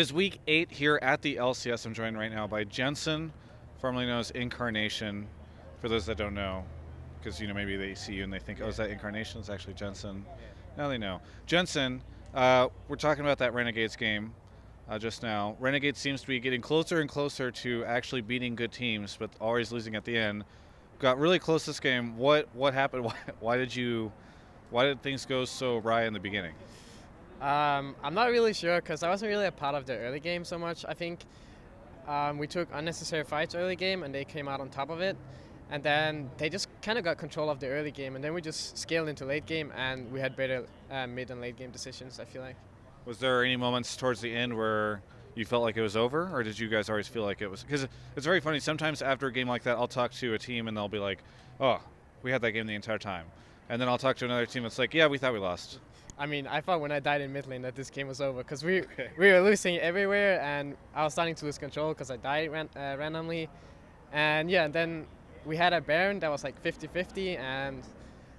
is week 8 here at the LCS. I'm joined right now by Jensen, formerly known as Incarnation, for those that don't know, because maybe they see you and they think, oh, is that Incarnation? It's actually Jensen. Now they know. Jensen, we're talking about that Renegades game just now. Renegades seems to be getting closer and closer to actually beating good teams, but always losing at the end. Got really close this game. What happened? Why did things go so awry in the beginning? I'm not really sure because I wasn't really a part of the early game so much. I think we took unnecessary fights early game and they came out on top of it. And then they just kind of got control of the early game. And then we just scaled into late game and we had better mid and late game decisions, I feel like. Was there any moments towards the end where you felt like it was over? Or did you guys always feel like it was? Because it's very funny. Sometimes after a game like that, I'll talk to a team and they'll be like, oh, we had that game the entire time. And then I'll talk to another team that's like, yeah, we thought we lost. I mean, I thought when I died in mid lane that this game was over because we were losing everywhere and I was starting to lose control because I died randomly. And yeah, and then we had a Baron that was like 50-50 and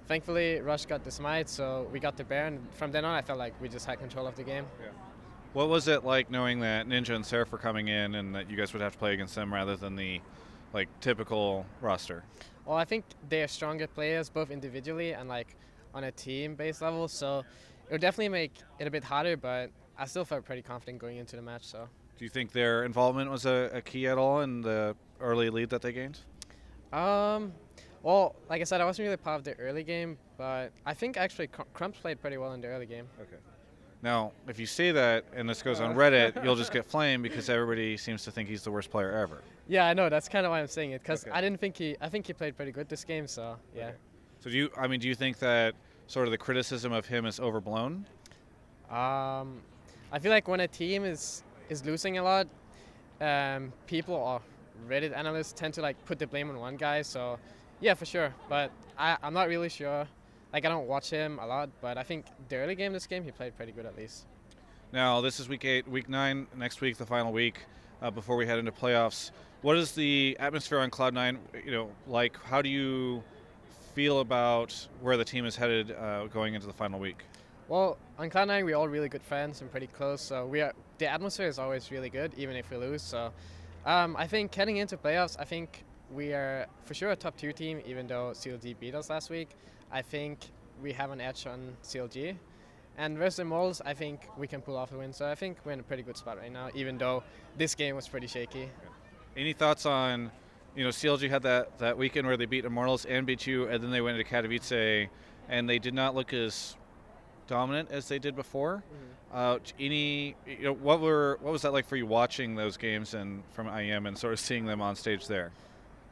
thankfully Rush got the smite, so we got the Baron. From then on, I felt like we just had control of the game. Yeah. What was it like knowing that Ninja and Seraph were coming in and that you guys would have to play against them rather than the typical roster? Well, I think they are stronger players both individually and like on a team-based level, so it would definitely make it a bit harder, but I still felt pretty confident going into the match. So, do you think their involvement was a key at all in the early lead that they gained? Well, like I said, I wasn't really part of the early game, but I think actually Crumbz played pretty well in the early game. Okay. Now, if you say that and this goes on Reddit, you'll just get flamed because everybody seems to think he's the worst player ever. Yeah, I know. That's kind of why I'm saying it because I think he played pretty good this game. So yeah. Okay. So do you think that sort of the criticism of him is overblown? I feel like when a team is losing a lot, people or Reddit analysts tend to put the blame on one guy. So yeah, for sure. But I'm not really sure. I don't watch him a lot, but I think the early game this game he played pretty good at least. Now this is week 8, week 9. Next week, the final week before we head into playoffs. What is the atmosphere on Cloud9? Like, how do you feel about where the team is headed going into the final week? Well, on Cloud9 we're all really good friends and pretty close, so the atmosphere is always really good even if we lose. So I think heading into playoffs, I think we are for sure a top 2 team even though CLG beat us last week. I think we have an edge on CLG, and versus Immortals I think we can pull off a win, so I think we're in a pretty good spot right now even though this game was pretty shaky. Any thoughts on CLG had that weekend where they beat Immortals and beat you, and then they went into Katowice, and they did not look as dominant as they did before. Mm-hmm. What was that like for you watching those games and from IEM and sort of seeing them on stage there?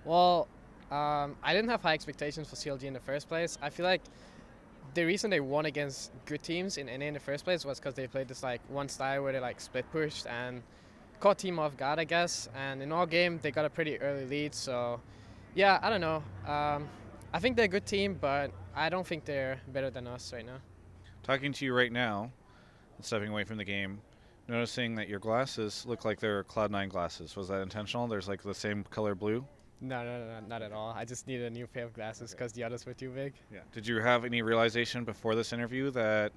Well, I didn't have high expectations for CLG in the first place. I feel like the reason they won against good teams in NA in the first place was because they played this one style where they split pushed and caught team off guard, I guess. And in our game, they got a pretty early lead. So, yeah, I don't know. I think they're a good team, but I don't think they're better than us right now. Talking to you right now, stepping away from the game, noticing that your glasses look like they're Cloud9 glasses. Was that intentional? There's the same color blue? No, not at all. I just needed a new pair of glasses because the others were too big. Yeah. Did you have any realization before this interview that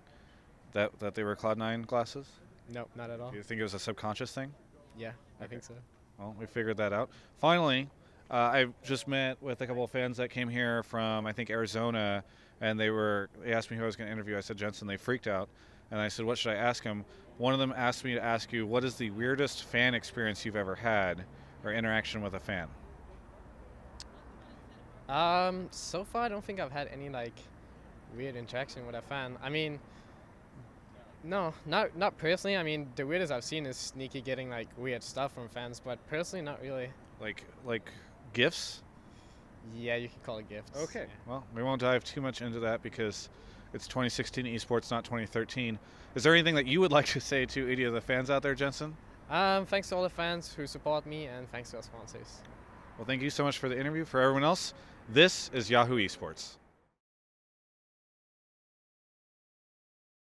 they were Cloud9 glasses? Nope, not at all. Do you think it was a subconscious thing? Yeah, I think so. Well, we figured that out. Finally, I just met with a couple of fans that came here from, I think, Arizona, and they asked me who I was going to interview. I said Jensen. They freaked out, and I said, what should I ask him? One of them asked me to ask you, what is the weirdest fan experience you've ever had or interaction with a fan? So far I don't think I've had any weird interaction with a fan. I mean, no, not personally. I mean, the weirdest I've seen is Sneaky getting weird stuff from fans, but personally not really. Like gifts? Yeah, you can call it gifts. Okay. Yeah. Well, we won't dive too much into that because it's 2016 esports, not 2013. Is there anything that you would like to say to any of the fans out there, Jensen? Thanks to all the fans who support me, and thanks to our sponsors. Well, thank you so much for the interview. For everyone else, this is Yahoo Esports.